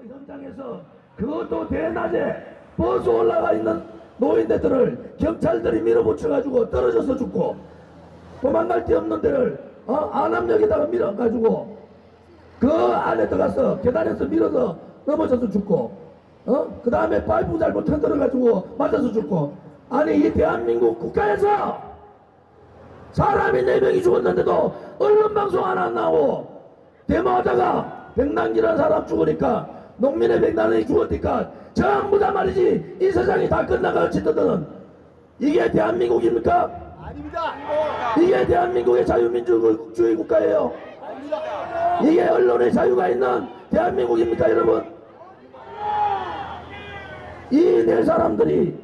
현장에서 그것도 대낮에 버스 올라가 있는 노인네들을 경찰들이 밀어붙여가지고 떨어져서 죽고, 도망갈 데 없는 데를 안암역에다가 밀어가지고 그 안에 들어가서 계단에서 밀어서 넘어져서 죽고, 그 다음에 파이프 잘못 흔들어가지고 맞아서 죽고. 아니, 이 대한민국 국가에서 사람이 4명이 죽었는데도 언론방송 하나 안 나오고, 데모하다가 백남기라는 사람 죽으니까, 농민의 백남이 죽었으니까 전부 다 말이지 이 세상이 다 끝나가 어찌되든 이게 대한민국입니까? 아닙니다. 이게 대한민국의 자유민주주의 국가예요. 아닙니다. 이게 언론의 자유가 있는 대한민국입니까, 여러분? 이 네 사람들이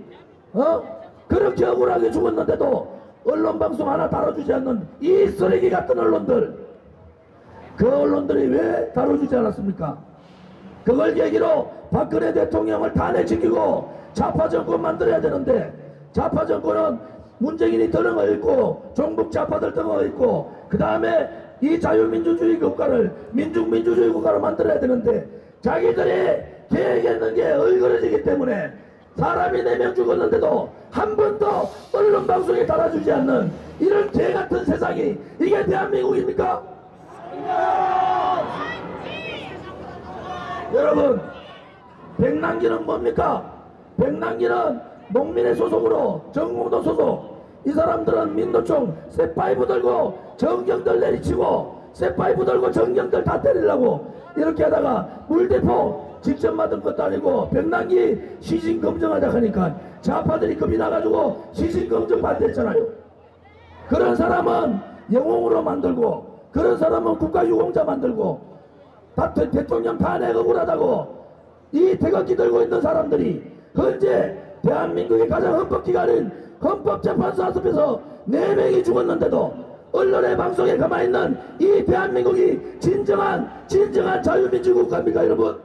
그렇게 억울하게 죽었는데도 언론방송 하나 다뤄주지 않는 이 쓰레기 같은 언론들, 그 언론들이 왜 다뤄주지 않았습니까? 그걸 계기로 박근혜 대통령을 탄핵시키고 좌파 정권 만들어야 되는데, 좌파 정권은 문재인이 등을 있고 종북 좌파들 등을 있고, 그 다음에 이 자유민주주의 국가를 민중민주주의 국가로 만들어야 되는데, 자기들이 계획했는 게 얼그러지기 때문에 사람이 4명 죽었는데도 한 번도 언론방송에 달아주지 않는 이런 개같은 세상이 이게 대한민국입니까? 여러분, 백남기는 뭡니까? 백남기는 농민의 소속으로, 정공도 소속. 이 사람들은 민노총 쇠파이프 들고 정경들 내리치고, 쇠파이프 들고 정경들 다 때리려고 이렇게 하다가 물대포 직접 맞은 것도 아니고 백남기 시신검증하자 하니까 좌파들이 겁이 나가지고 시신검증 반대했잖아요. 그런 사람은 영웅으로 만들고, 그런 사람은 국가유공자 만들고, 대통령 탄핵 억울하다고 이 태극기 들고 있는 사람들이 현재 대한민국의 가장 헌법기관인 헌법재판소 앞에서 4명이 죽었는데도 언론의 방송에 가만히 있는 이 대한민국이 진정한 자유민주주의 국가입니까, 여러분?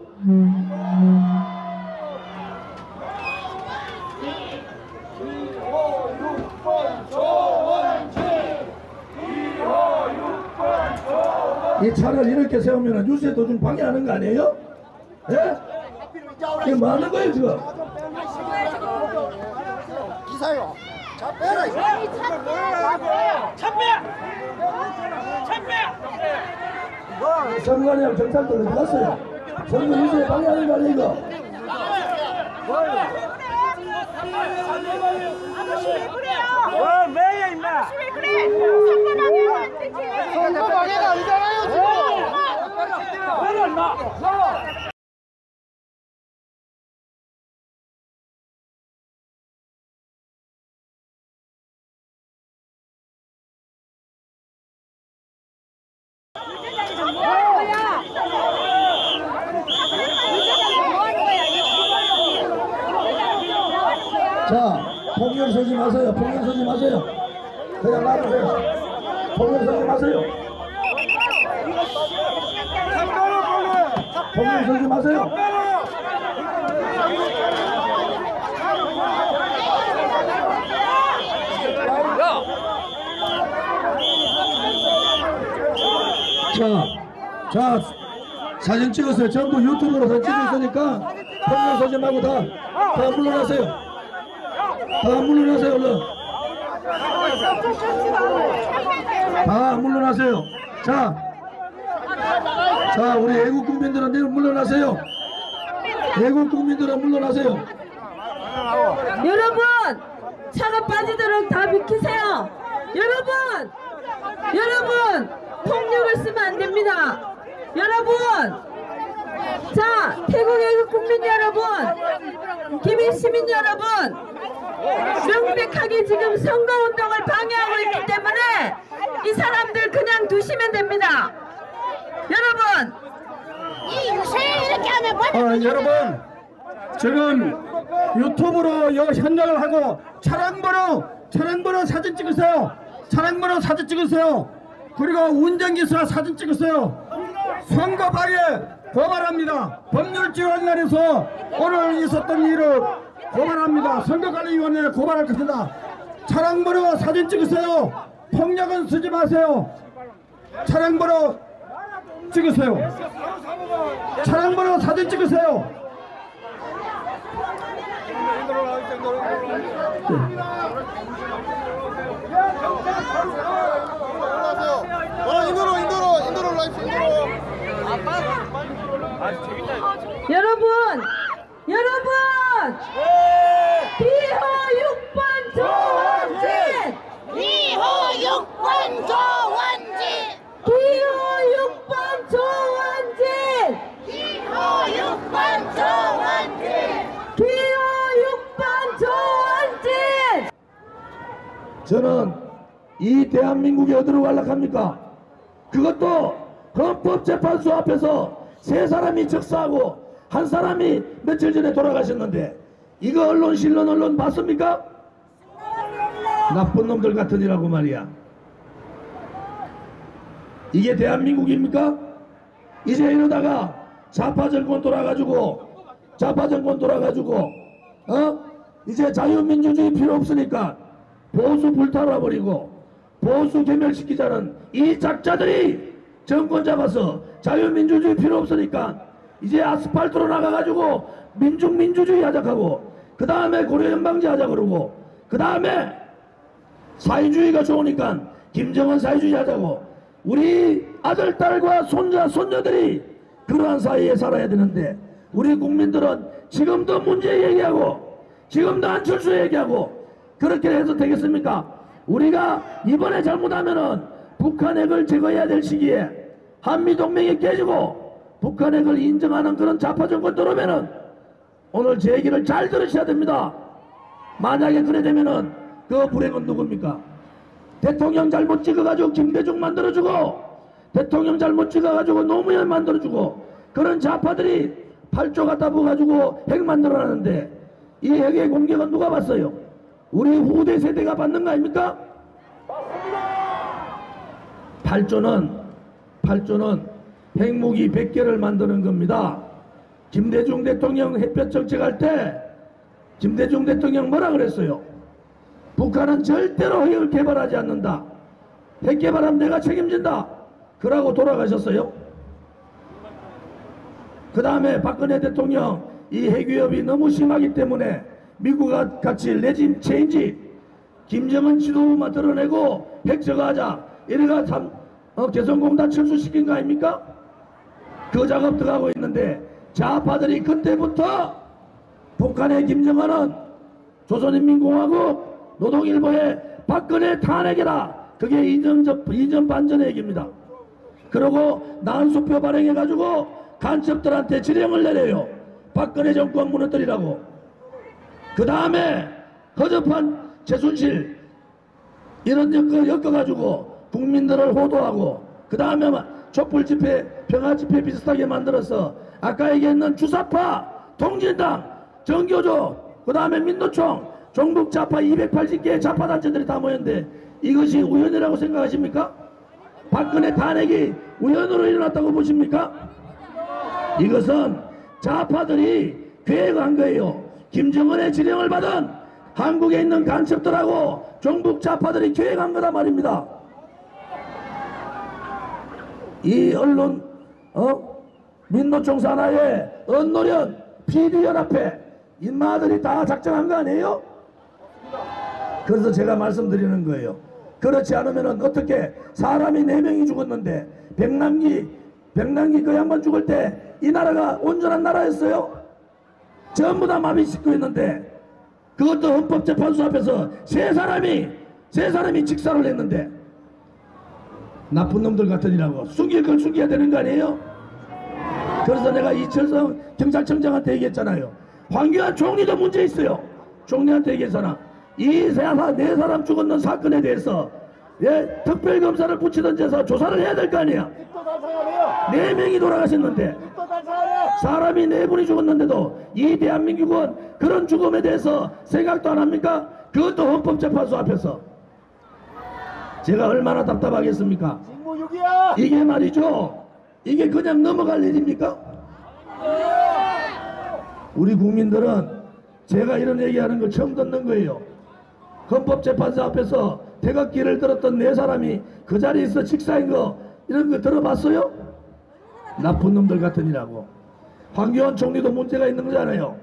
이 차를 이렇게 세우면 유세 도중 방해하는 거 아니에요? 예? 이게 뭐 하는 거예요, 지금? 기사요. 자, 빼라. 선관위하고 경찰들 어디 갔어요? 선거 유세 방해하는 거 아니에요, 이거? 아저씨 왜 그래요? 왜야 임마? 아저씨 왜 그래? 선거방해하는데 지금. 선거방해가 아니잖아요, 지금. 왜야 임마? 자, 폭력 서지 마세요. 폭력 서지 마세요. 그냥 놔두세요. 폭력 서지 마세요. 폭력 서지 마세요. 자, 사진 찍으세요. 전부 유튜브로 사진 찍고 있으니까 폭력 서지 말고 다 물러나세요. 다 물러나세요, 얼른. 다 물러나세요. 자, 우리 애국 국민들은 내일 물러나세요. 애국 국민들은 물러나세요. 여러분, 차가 빠지도록 다 비키세요. 여러분, 폭력을 쓰면 안 됩니다. 여러분, 자, 태국 애국 국민 여러분, 기민 시민 여러분, 명백하게 지금 선거운동을 방해하고 있기 때문에 이 사람들 그냥 두시면 됩니다. 여러분, 이 유세를 이렇게 하면 뭐? 여러분 지금 유튜브로 여기 현장을 하고 차량번호 사진 찍으세요. 차량번호 사진 찍으세요. 그리고 운전기사 사진 찍으세요. 선거 방해 고발합니다. 법률지원단에서 오늘 있었던 일을 고발합니다. 선거관리위원회에 고발할 것이다. 차량번호 사진 찍으세요. 폭력은 쓰지 마세요. 차량번호 찍으세요. 차량번호 사진 찍으세요. 여러분 기호 6번 조원진 기호 6번 조원진 기호 6번 조원진 기호 6번 조원진 기호 6번 조원진 저는 이 대한민국이 어디로 갈락합니까? 그것도 헌법재판소 앞에서 세 사람이 즉사하고 한 사람이 며칠 전에 돌아가셨는데 이거 언론 실론 언론 봤습니까? 나쁜 놈들 같으니라고 말이야. 이게 대한민국입니까? 이제 이러다가 좌파 정권 돌아가지고 이제 자유민주주의 필요 없으니까 보수 불탈아버리고 보수 괴멸시키자는 이 작자들이 정권 잡아서 자유민주주의 필요 없으니까 이제 아스팔트로 나가가지고 민중민주주의 하자고 그 다음에 고려연방제 하자 그러고 그 다음에 사회주의가 좋으니까 김정은 사회주의 하자고 우리 아들, 딸과 손자, 손녀들이 그러한 사회에 살아야 되는데 우리 국민들은 지금도 문제 얘기하고 지금도 안철수 얘기하고 그렇게 해서 되겠습니까? 우리가 이번에 잘못하면은 북한핵을 제거해야 될 시기에 한미동맹이 깨지고 북한핵을 인정하는 그런 좌파 정권 들어오면은 오늘 제 얘기를 잘 들으셔야 됩니다. 만약에 그래 되면은 그 불행은 누굽니까? 대통령 잘못 찍어가지고 김대중 만들어주고 대통령 잘못 찍어가지고 노무현 만들어주고 그런 좌파들이 8조 갖다 부어가지고 핵 만들어놨는데 이 핵의 공격은 누가 봤어요? 우리 후대 세대가 받는 거 아닙니까? 8조는 핵무기 100개를 만드는 겁니다. 김대중 대통령 햇볕 정책할 때 김대중 대통령 뭐라 그랬어요? 북한은 절대로 핵을 개발하지 않는다. 핵 개발하면 내가 책임진다. 그러고 돌아가셨어요. 그 다음에 박근혜 대통령 이 핵위협이 너무 심하기 때문에 미국과 같이 레짐 체인지 김정은 지도부만 드러내고 핵 저거하자 이래가 개성공단 철수시킨 거 아닙니까? 그 작업 들어가고 있는데 좌파들이 그때부터 북한의 김정은은 조선인민공화국 노동일보의 박근혜 탄핵이라 그게 이전 반전의 얘기입니다. 그리고 난수표 발행해가지고 간첩들한테 지령을 내려요. 박근혜 정권 무너뜨리라고. 그 다음에 허접한 최순실 이런 엮어가지고 국민들을 호도하고 그 다음에 촛불집회 평화집회 비슷하게 만들어서 아까 얘기했는 주사파 통진당 정교조 그 다음에 민노총 종북좌파 280개의 좌파단체들이 다 모였는데 이것이 우연이라고 생각하십니까? 박근혜 탄핵이 우연으로 일어났다고 보십니까? 이것은 좌파들이 계획한 거예요. 김정은의 지령을 받은 한국에 있는 간첩들하고 종북좌파들이 계획한 거란 말입니다. 이 언론 민노총 산하의 언노련 PD연합회 인마들이 다 작정한 거 아니에요? 그래서 제가 말씀드리는 거예요. 그렇지 않으면 어떻게 사람이 4명이 죽었는데 백남기 그 양반 죽을 때 이 나라가 온전한 나라였어요? 전부 다 마비시키고 있는데 그것도 헌법재판소 앞에서 세 사람이 직사를 했는데 나쁜 놈들 같으니라고 숨길 걸 숨겨야 되는 거 아니에요? 그래서 내가 이철성 경찰청장한테 얘기했잖아요. 황교안 총리도 문제 있어요. 총리한테 얘기했잖아. 이 네 사람 죽었는 사건에 대해서 특별검사를 붙이든지 해서 조사를 해야 될 거 아니야. 4명이 돌아가셨는데 사람이 4분이 죽었는데도 이 대한민국은 그런 죽음에 대해서 생각도 안 합니까? 그것도 헌법재판소 앞에서. 제가 얼마나 답답하겠습니까? 이게 말이죠. 이게 그냥 넘어갈 일입니까? 우리 국민들은 제가 이런 얘기하는 걸 처음 듣는 거예요. 헌법재판소 앞에서 태극기를 들었던 4사람이 그 자리에서 직사인 거 이런 거 들어봤어요? 나쁜 놈들 같으니라고. 황교안 총리도 문제가 있는 거잖아요.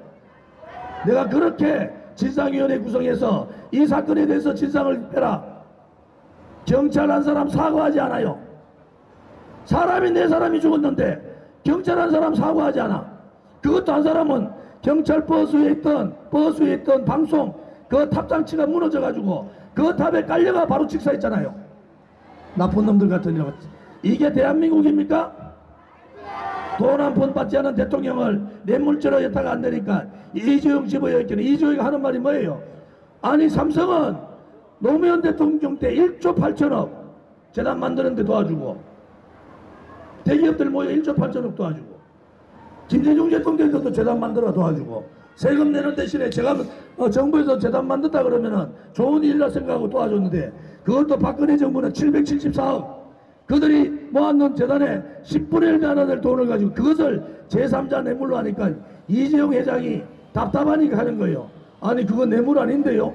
내가 그렇게 진상위원회 구성해서 이 사건에 대해서 진상을 빼라. 경찰 한 사람 사과하지 않아요. 사람이 4사람이 죽었는데 경찰 한 사람 사과하지 않아. 그것도 한 사람은 경찰 버스에 있던 방송 그 탑장치가 무너져가지고 그 탑에 깔려가 바로 직사했잖아요. 나쁜 놈들 같은 이런. 이게 대한민국입니까? 돈 한 푼 받지 않은 대통령을 뇌물죄로 여타가 안 되니까 이재용 집어였기는 이재용이 하는 말이 뭐예요? 아니 삼성은 노무현 대통령 때 1조 8천억 재단 만드는데 도와주고 대기업들 모여 1조 8천억 도와주고 김대중 대통령도 재단 만들어 도와주고 세금 내는 대신에 제가 정부에서 재단 만든다 그러면은 좋은 일이라 생각하고 도와줬는데 그것도 박근혜 정부는 774억 그들이 모았는 재단에 10분의 1도 안 될 돈을 가지고 그것을 제3자 뇌물로 하니까 이재용 회장이 답답하니까 하는 거예요. 아니 그건 뇌물 아닌데요.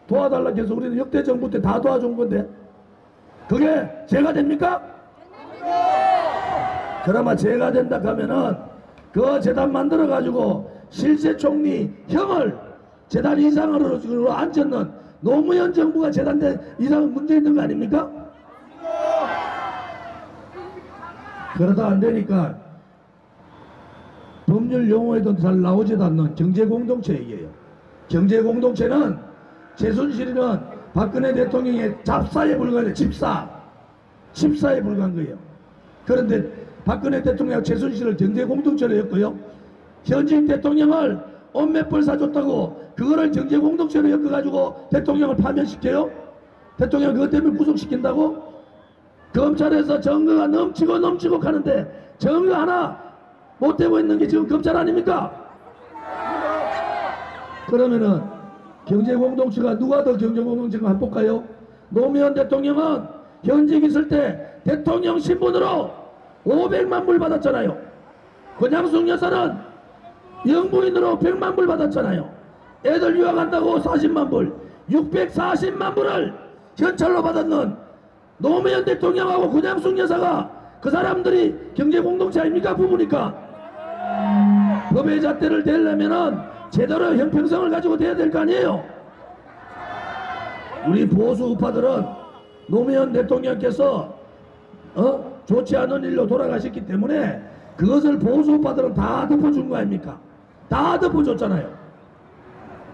도와달라고 해서 우리는 역대 정부 때 다 도와준 건데 그게 죄가 됩니까? 그나마 죄가 된다 하면은 그 재단 만들어 가지고 실세 총리 형을 재단 이상으로 앉혔는 노무현 정부가 재단된 이상 문제 있는 거 아닙니까? 그러다 안 되니까 법률 용어에도 잘 나오지도 않는 경제공동체 얘기예요. 경제공동체는 최순실이는 박근혜 대통령의 잡사에 불과해요. 집사에 불과한 거예요. 그런데 박근혜 대통령 최순실을 경제공동체로 엮고요. 현직 대통령을 온몇벌 사줬다고 그거를 경제공동체로 엮어가지고 대통령을 파면시켜요? 대통령 그것 때문에 구속시킨다고? 검찰에서 증거가 넘치고 가는데 증거 하나 못되고 있는 게 지금 검찰 아닙니까? 그러면은 경제공동체가 누가 더 경제공동체가 한번 볼까요? 노무현 대통령은 현직 있을 때 대통령 신분으로 500만 불 받았잖아요. 권양숙 여사는 영부인으로 100만 불 받았잖아요. 애들 유학한다고 40만 불 640만 불을 현찰로 받았는 노무현 대통령하고 권양숙 여사가 그 사람들이 경제공동체 아닙니까? 부부니까 법의 잣대를 대려면은 제대로 형평성을 가지고 돼야 될 거 아니에요. 우리 보수 우파들은 노무현 대통령께서 좋지 않은 일로 돌아가셨기 때문에 그것을 보수 우파들은 다 덮어준 거 아닙니까? 다 덮어줬잖아요.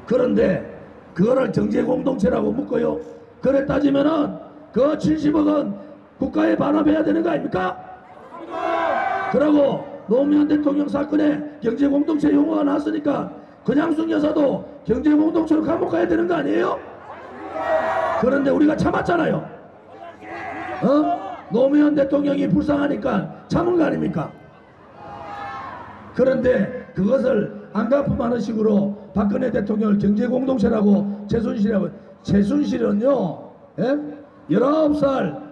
그런데 그거를 경제공동체라고 묶어요. 그래 따지면은 그 70억은 국가에 반환해야 되는 거 아닙니까? 그러고 노무현 대통령 사건에 경제공동체 용어가 나왔으니까 권양숙 여사도 경제공동체로 감옥 가야 되는 거 아니에요? 그런데 우리가 참았잖아요. 노무현 대통령이 불쌍하니까 참은 거 아닙니까? 그런데 그것을 안 갚음하는 식으로 박근혜 대통령을 경제공동체라고 최순실은요 19살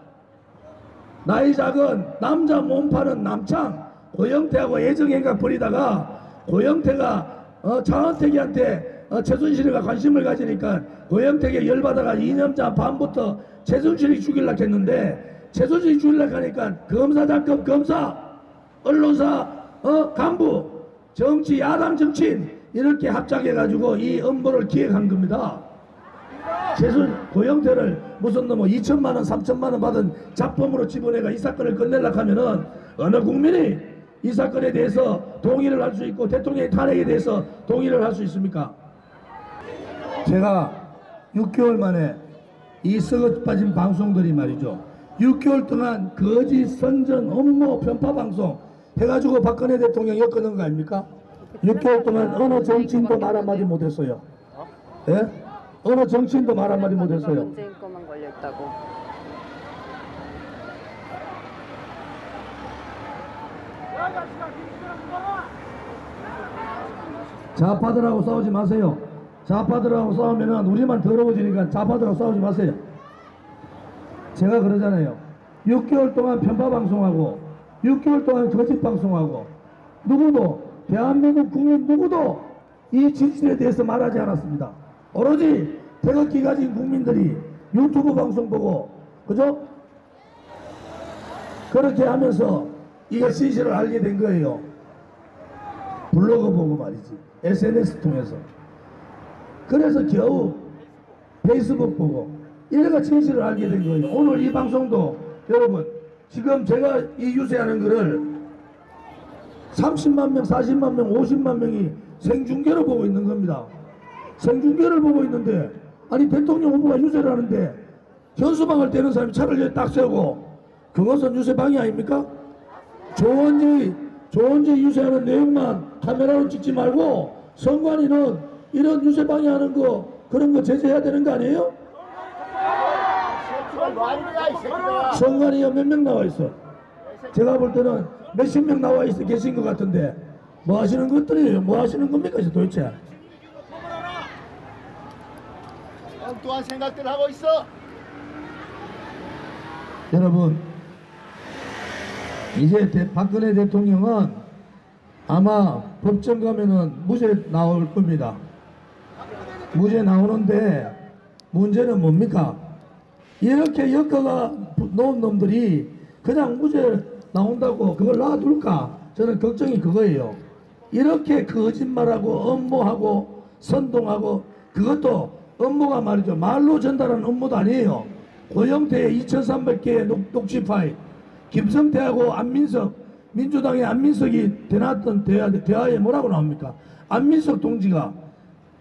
나이 작은 남자 몸 파는 남창 고영태하고 애정행각 벌이다가 고영태가 차은택이한테 최순실이가 관심을 가지니까 고영택에 열받아가 2년차 반부터 최순실이 죽이려고 했는데 최순실이 죽이려고 하니까 검사장급 검사, 언론사 간부, 정치 야당 정치인 이렇게 합작해가지고 이 음모를 기획한 겁니다. 고영태를 무슨 뭐 2천만원 3천만원 받은 잡범으로 집어내가 이 사건을 끝내려고 하면은 어느 국민이 이 사건에 대해서 동의를 할 수 있고 대통령의 탄핵에 대해서 동의를 할 수 있습니까? 제가 6개월 만에 이 썩어 빠진 방송들이 말이죠. 6개월 동안 거짓 선전 업무 편파 방송 해가지고 박근혜 대통령 엮어놓은 거 아닙니까? 6개월 동안 어느 정치인도 말 한마디 못했어요. 예? 어느 정치인도 말 한마디 못했어요. 문재인 거만 걸려있다고. 좌파들하고 싸우지 마세요. 좌파들하고 싸우면은 우리만 더러워지니까 좌파들하고 싸우지 마세요. 제가 그러잖아요. 6개월 동안 편파 방송하고 6개월 동안 거짓 방송하고 누구도 대한민국 국민 누구도 이 진실에 대해서 말하지 않았습니다. 오로지 태극기 가진 국민들이 유튜브 방송 보고 그죠? 그렇게 하면서 이거 진실을 알게 된 거예요. 블로그 보고 말이지. SNS 통해서. 그래서 겨우 페이스북 보고 이래가 진실을 알게 된 거예요. 오늘 이 방송도 여러분 지금 제가 이 유세하는 거를 30만 명, 40만 명, 50만 명이 생중계로 보고 있는 겁니다. 생중계를 보고 있는데 아니 대통령 후보가 유세를 하는데 현수막을 떼는 사람이 차를 여기 딱 세우고 그것은 유세방해 아닙니까? 조원지 유세하는 내용만 카메라로 찍지 말고 선관위는 이런 유세방해 하는 거 그런 거 제재해야 되는 거 아니에요? 선관위에 몇 명 나와 있어? 제가 볼 때는 몇십 명 나와 있어 계신 것 같은데 뭐 하시는 것들이에요? 뭐 하시는 겁니까 도대체? 엉뚱한 생각들 하고 있어. 여러분 이제 박근혜 대통령은 아마 법정 가면은 무죄 나올 겁니다. 무죄 나오는데 문제는 뭡니까? 이렇게 엮어가 놓은 놈들이 그냥 무죄 나온다고 그걸 놔둘까? 저는 걱정이 그거예요. 이렇게 거짓말하고 업무하고 선동하고 그것도 업무가 말이죠. 말로 전달하는 업무도 아니에요. 고영태의 2300개의 녹취 파일, 김성태하고 안민석, 민주당의 안민석이 대놨던 대화에 뭐라고 나옵니까? 안민석 동지가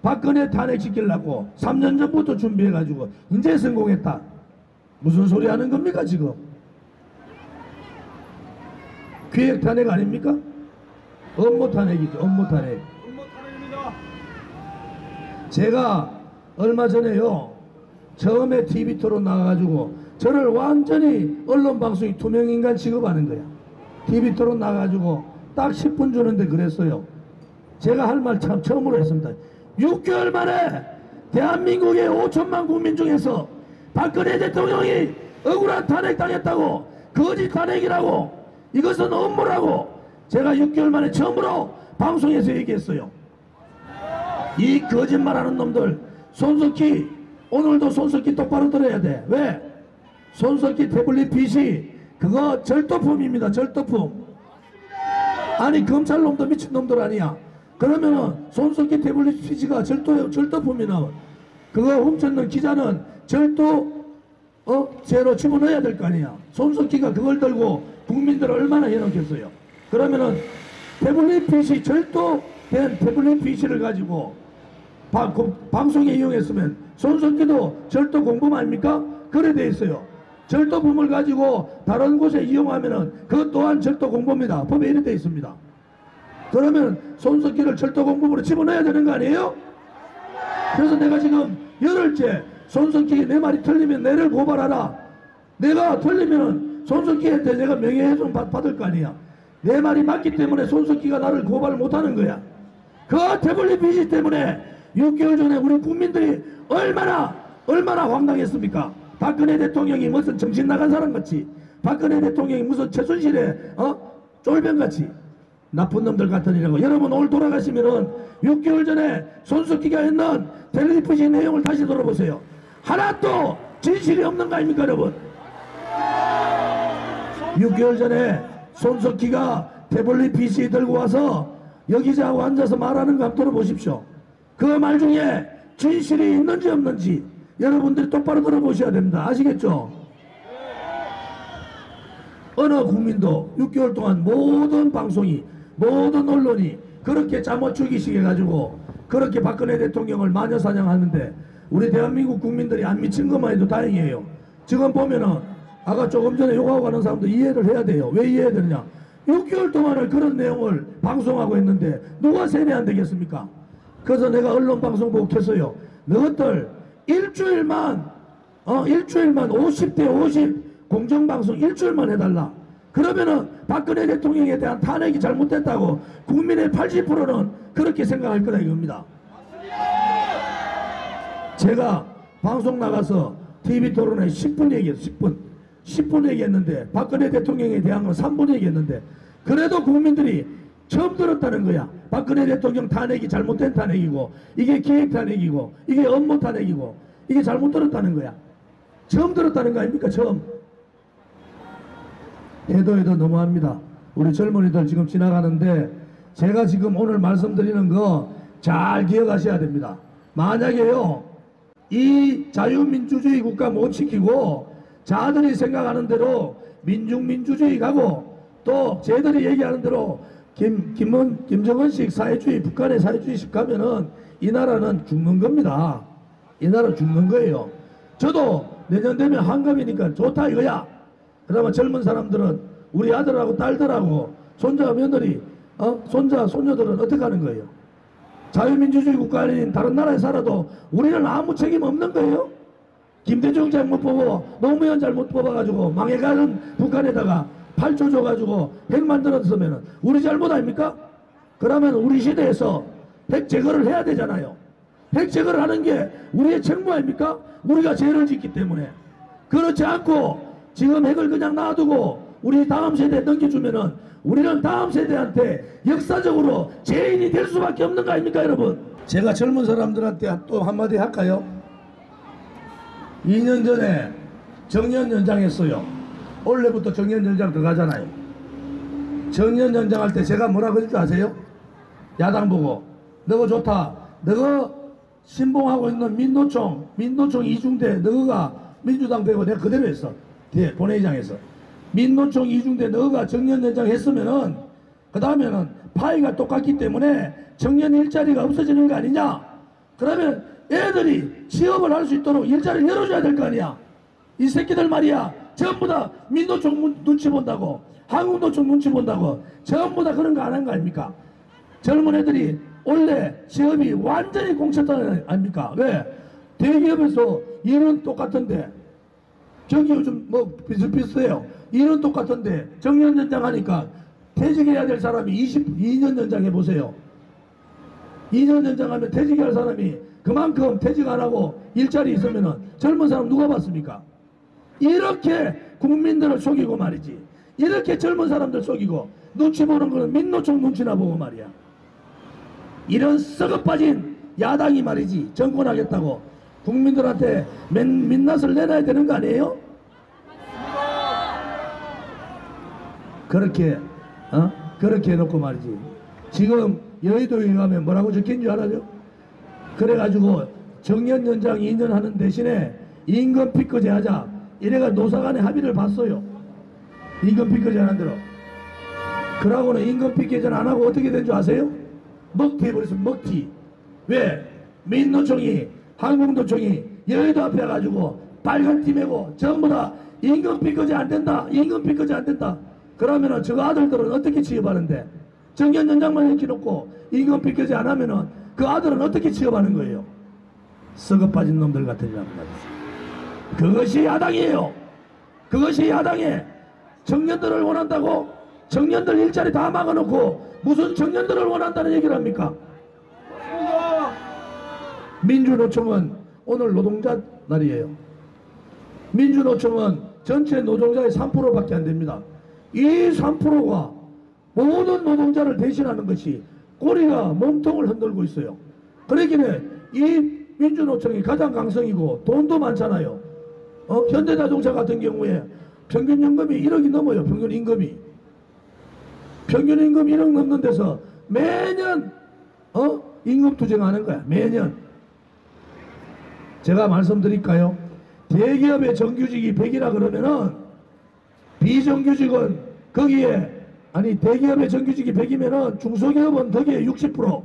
박근혜 탄핵시키려고 3년 전부터 준비해가지고 이제 성공했다. 무슨 소리 하는 겁니까 지금? 기획 탄핵 아닙니까? 업무 탄핵이죠. 업무 탄핵. 제가 얼마 전에요 처음에 TV 토론 나가가지고 저를 완전히 언론방송이 투명인간 취급하는 거야. TV 토론 나가가지고 딱 10분 주는데 그랬어요. 제가 할 말 참 처음으로 했습니다. 6개월 만에 대한민국의 5천만 국민 중에서 박근혜 대통령이 억울한 탄핵 당했다고 거짓 탄핵이라고 이것은 업무라고 제가 6개월 만에 처음으로 방송에서 얘기했어요. 이 거짓말하는 놈들 손석희 오늘도 손석희 똑바로 들어야 돼. 왜? 손석희 태블릿 PC 그거 절도품입니다. 절도품. 아니 검찰놈도 미친놈들 아니야. 그러면은 손석희 태블릿 PC가 절도품이나 그거 훔쳤는 기자는 절도 죄로 집어넣어야 될 거 아니야. 손석희가 그걸 들고 국민들을 얼마나 해놓겠어요. 그러면은 태블릿 PC 절도된 태블릿 PC를 가지고 방송에 이용했으면 손석희도 절도 공범 아닙니까? 그래 돼 있어요. 절도품을 가지고 다른 곳에 이용하면은 그것 또한 절도 공범입니다. 법에 이래 돼 있습니다. 그러면 손석희를 절도 공범으로 집어넣어야 되는 거 아니에요? 그래서 내가 지금 열흘째 손석희 내 말이 틀리면 내를 고발하라. 내가 틀리면은 손석희한테 내가 명예훼손 받을 거 아니야. 내 말이 맞기 때문에 손석희가 나를 고발을 못하는 거야. 그 태블릿 PC 때문에 6개월 전에 우리 국민들이 얼마나 황당했습니까? 박근혜 대통령이 무슨 정신 나간 사람 같이, 박근혜 대통령이 무슨 최순실의 쫄병 같이 나쁜 놈들 같으니라고. 여러분 오늘 돌아가시면은 6개월 전에 손석희가 했는 태블릿 PC 내용을 다시 들어보세요. 하나도 진실이 없는 거 아닙니까 여러분? 6개월 전에 손석희가 태블릿 PC 들고 와서 여기자하고 앉아서 말하는 거 한번 들어보십시오. 그 말 중에 진실이 있는지 없는지 여러분들이 똑바로 들어보셔야 됩니다. 아시겠죠? 어느 국민도 6개월 동안 모든 방송이 모든 언론이 그렇게 잘못 주기식 해가지고 그렇게 박근혜 대통령을 마녀사냥하는데 우리 대한민국 국민들이 안 미친 것만 해도 다행이에요. 지금 보면은 아까 조금 전에 욕하고 가는 사람도 이해를 해야 돼요. 왜 이해해야 되느냐? 6개월 동안을 그런 내용을 방송하고 있는데 누가 세뇌 안 되겠습니까? 그래서 내가 언론 방송 보고 켰어요. 너희들 일주일만 50대 50 공정방송 일주일만 해달라. 그러면은 박근혜 대통령에 대한 탄핵이 잘못됐다고 국민의 80%는 그렇게 생각할 거다 이겁니다. 제가 방송 나가서 TV 토론에 10분 얘기했어. 10분 얘기했는데 박근혜 대통령에 대한 건 3분 얘기했는데 그래도 국민들이 처음 들었다는 거야. 박근혜 대통령 탄핵이 잘못된 탄핵이고 이게 기획 탄핵이고 이게 업무 탄핵이고 이게 잘못 들었다는 거야. 처음 들었다는 거 아닙니까? 처음. 해도 너무합니다. 우리 젊은이들 지금 지나가는데 제가 지금 오늘 말씀드리는 거 잘 기억하셔야 됩니다. 만약에요 이 자유민주주의 국가 못 지키고 자들이 생각하는 대로 민중민주주의 가고 또 쟤들이 얘기하는 대로 김정은식 사회주의, 북한의 사회주의식 가면은 이 나라는 죽는 겁니다. 이 나라 죽는 거예요. 저도 내년 되면 한갑이니까 좋다 이거야. 그러면 젊은 사람들은 우리 아들하고 딸들하고 손자 며느리 손자 손녀들은 어떻게 하는 거예요? 자유민주주의 국가 아닌 다른 나라에 살아도 우리는 아무 책임 없는 거예요. 김대중 잘못 보고 노무현 잘못 뽑아가지고 망해가는 북한에다가 8조 줘가지고 핵 만들었으면 우리 잘못 아닙니까? 그러면 우리 시대에서 핵 제거를 해야 되잖아요. 핵 제거를 하는 게 우리의 책무 아닙니까? 우리가 죄를 짓기 때문에. 그렇지 않고 지금 핵을 그냥 놔두고 우리 다음 세대에 넘겨주면은 우리는 다음 세대한테 역사적으로 죄인이 될 수밖에 없는 거 아닙니까 여러분? 제가 젊은 사람들한테 또 한마디 할까요? 2년 전에 정년연장 했어요. 올해부터 정년연장 들어가잖아요. 정년연장 할 때 제가 뭐라 그럴 줄 아세요? 야당 보고 너가 좋다. 너가 신봉하고 있는 민노총 이중대 너가 민주당 되고 내가 그대로 했어. 뒤에 본회의장에서 민노총 이중대 너가 정년연장 했으면은 그 다음에는 파이가 똑같기 때문에 정년 일자리가 없어지는 거 아니냐. 그러면 애들이 취업을 할 수 있도록 일자리를 열어줘야 될 거 아니야. 이 새끼들 말이야 전부 다 민노총 눈치 본다고 한국노총 눈치 본다고 전부 다 그런 거 안 한 거 아닙니까? 젊은 애들이 원래 시험이 완전히 공쳤다는 아닙니까? 왜? 대기업에서 일은 똑같은데 저기 요즘 뭐 비슷비슷해요. 일은 똑같은데 정년연장 하니까 퇴직해야 될 사람이 22년 연장 해보세요. 2년 연장하면 퇴직할 사람이 그만큼 퇴직 안 하고 일자리 있으면은 젊은 사람 누가 받습니까? 이렇게 국민들을 속이고 말이지. 이렇게 젊은 사람들 속이고 눈치 보는 거는 민노총 눈치나 보고 말이야. 이런 썩어 빠진 야당이 말이지 정권하겠다고 국민들한테 민낯을 내놔야 되는 거 아니에요? 그렇게 해놓고 말이지. 지금 여의도에 가면 뭐라고 적힌 줄 알아요? 그래가지고 정년연장 2년 하는 대신에 임금 피크제 하자. 이래가 노사간에 합의를 봤어요. 임금 피크제 하는 대로. 그러고는 임금 피크제 안 하고 어떻게 된 줄 아세요? 먹튀 해버렸어요. 먹튀. 왜? 민노총이 한국노총이 여의도 앞에 가지고 빨간 팀이고 전부 다 임금 피크제 안 된다. 임금 피크제 안 된다. 그러면은 저 아들들은 어떻게 취업하는데? 정년연장만 해놓고 임금 피크제 안 하면은 그 아들은 어떻게 취업하는 거예요? 썩어 빠진 놈들 같으리라고 말이죠. 그것이 야당이에요. 그것이 야당에 청년들을 원한다고 청년들 일자리 다 막아놓고 무슨 청년들을 원한다는 얘기를 합니까? 민주노총은 오늘 노동자 날이에요. 민주노총은 전체 노동자의 3%밖에 안 됩니다. 이 3%가 모든 노동자를 대신하는 것이 꼬리가 몸통을 흔들고 있어요. 그러기에 이 민주노총이 가장 강성이고 돈도 많잖아요. 현대자동차 같은 경우에 평균 연금이 1억이 넘어요. 평균 임금이 1억 넘는 데서 매년 임금 투쟁하는 거야. 매년. 제가 말씀드릴까요? 대기업의 정규직이 100이라 그러면은 비정규직은 거기에 대기업의 정규직이 100이면은 중소기업은 거기에 60%,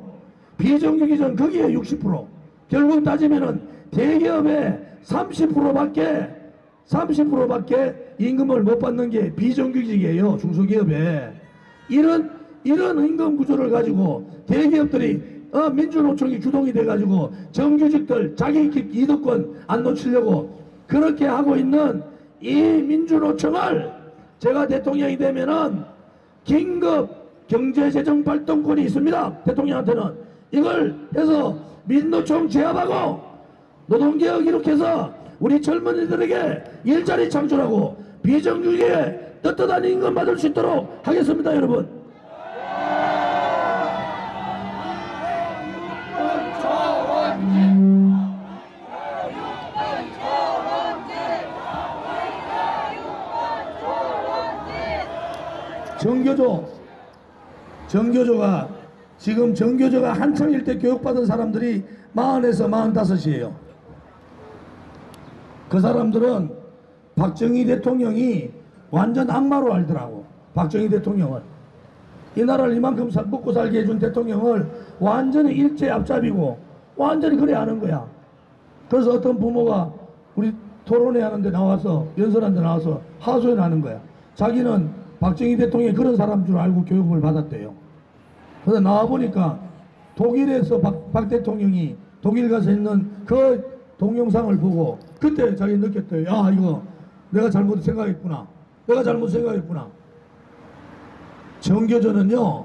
비정규직은 거기에 60%. 결국 따지면은 대기업의 30%밖에 임금을 못 받는 게 비정규직이에요. 중소기업에. 이런 임금 구조를 가지고 대기업들이 민주노총이 주동이 돼가지고 정규직들 자기 이득권 안 놓치려고 그렇게 하고 있는 이 민주노총을 제가 대통령이 되면은 긴급 경제재정발동권이 있습니다. 대통령한테는 이걸 해서 민노총 제압하고 노동개혁 이렇게 해서 우리 젊은이들에게 일자리 창출하고 비정규직에 떳떳한 임금 받을 수 있도록 하겠습니다. 여러분. 정교조가 지금 정교조가 한창일 때 교육받은 사람들이 40에서 45이에요. 그 사람들은 박정희 대통령이 완전 악마로 알더라고. 박정희 대통령은 이 나라를 이만큼 먹고 살게 해준 대통령을 완전히 일제 앞잡이고 완전히 그래 하는 거야. 그래서 어떤 부모가 우리 토론회 하는데 나와서 연설하는데 나와서 하소연 하는 거야. 자기는 박정희 대통령이 그런 사람 줄 알고 교육을 받았대요. 그래서 나와보니까 독일에서 박 대통령이 독일 가서 있는 그 동영상을 보고 그때 자기 느꼈대요. 야, 이거 내가 잘못 생각했구나. 내가 잘못 생각했구나. 정교조는요,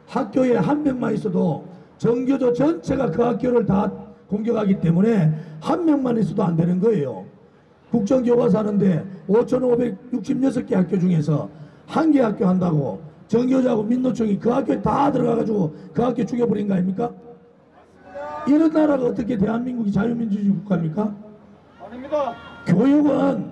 학교에 한 명만 있어도 정교조 전체가 그 학교를 다 공격하기 때문에 한 명만 있어도 안 되는 거예요. 국정교과서 하는데 5,566개 학교 중에서 한 개 학교 한다고 정교조하고 민노총이 그 학교에 다 들어가가지고 그 학교 죽여버린 거 아닙니까? 이런 나라가 어떻게 대한민국이 자유민주주의 국가입니까? 아닙니다. 교육은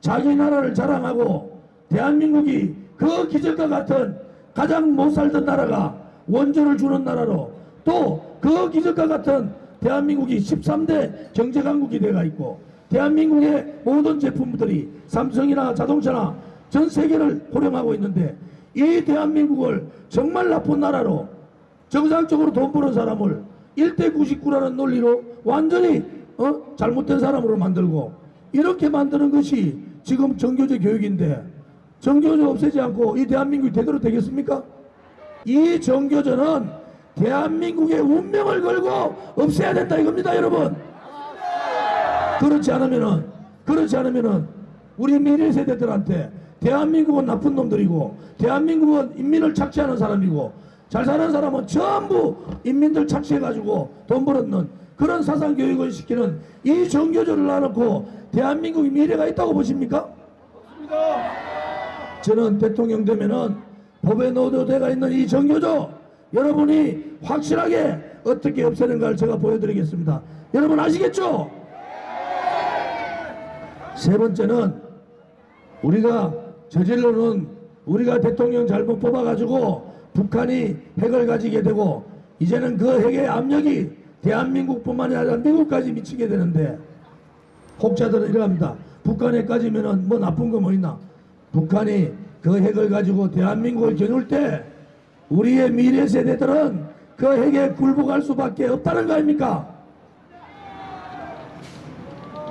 자기 나라를 자랑하고 대한민국이 그 기적과 같은 가장 못 살던 나라가 원조를 주는 나라로 또 그 기적과 같은 대한민국이 13대 경제강국이 되어 있고 대한민국의 모든 제품들이 삼성이나 자동차나 전 세계를 호령하고 있는데 이 대한민국을 정말 나쁜 나라로 정상적으로 돈 버는 사람을 1대 99라는 논리로 완전히 잘못된 사람으로 만들고 이렇게 만드는 것이 지금 정교조 교육인데 정교조 없애지 않고 이 대한민국이 제대로 되겠습니까? 이 정교조는 대한민국의 운명을 걸고 없애야 된다 이겁니다, 여러분. 그렇지 않으면은 우리 미래 세대들한테 대한민국은 나쁜 놈들이고 대한민국은 인민을 착취하는 사람이고 잘 사는 사람은 전부 인민들 착취해가지고 돈 벌었는 그런 사상 교육을 시키는 이 정교조를 놔놓고 대한민국의 미래가 있다고 보십니까? 저는 대통령 되면은 법에 노조되어 있는 이 정교조 여러분이 확실하게 어떻게 없애는가를 제가 보여드리겠습니다. 여러분 아시겠죠? 세 번째는 우리가 저질러는 우리가 대통령 잘못 뽑아가지고 북한이 핵을 가지게 되고 이제는 그 핵의 압력이 대한민국뿐만이 아니라 미국까지 미치게 되는데 혹자들은 이러합니다. 북한 핵 가지면은 뭐 나쁜 거 뭐 있나? 북한이 그 핵을 가지고 대한민국을 겨눌 때 우리의 미래 세대들은 그 핵에 굴복할 수밖에 없다는 거 아닙니까?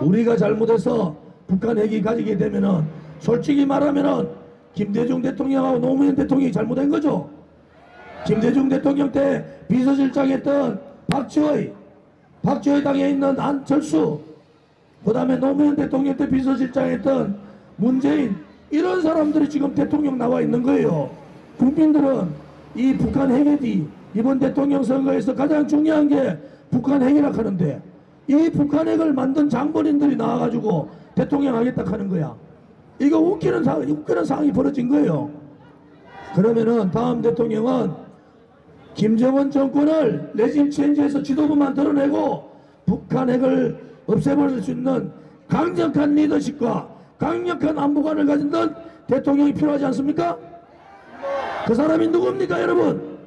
우리가 잘못해서 북한 핵이 가지게 되면은 솔직히 말하면은 김대중 대통령하고 노무현 대통령이 잘못한 거죠. 김대중 대통령 때 비서실장 했던 박지의 당에 있는 안철수, 그 다음에 노무현 대통령 때 비서실장 했던 문재인, 이런 사람들이 지금 대통령 나와 있는 거예요. 국민들은 이 북한 핵이 이번 대통령 선거에서 가장 중요한 게 북한 핵이라 하는데 이 북한 핵을 만든 장본인들이 나와가지고 대통령 하겠다 하는 거야. 이거 웃기는 상황이 벌어진 거예요. 그러면은 다음 대통령은 김정은 정권을 레짐 체인지해서 지도부만 드러내고 북한 핵을 없애버릴 수 있는 강력한 리더십과 강력한 안보관을 가진 대통령이 필요하지 않습니까? 그 사람이 누굽니까, 여러분?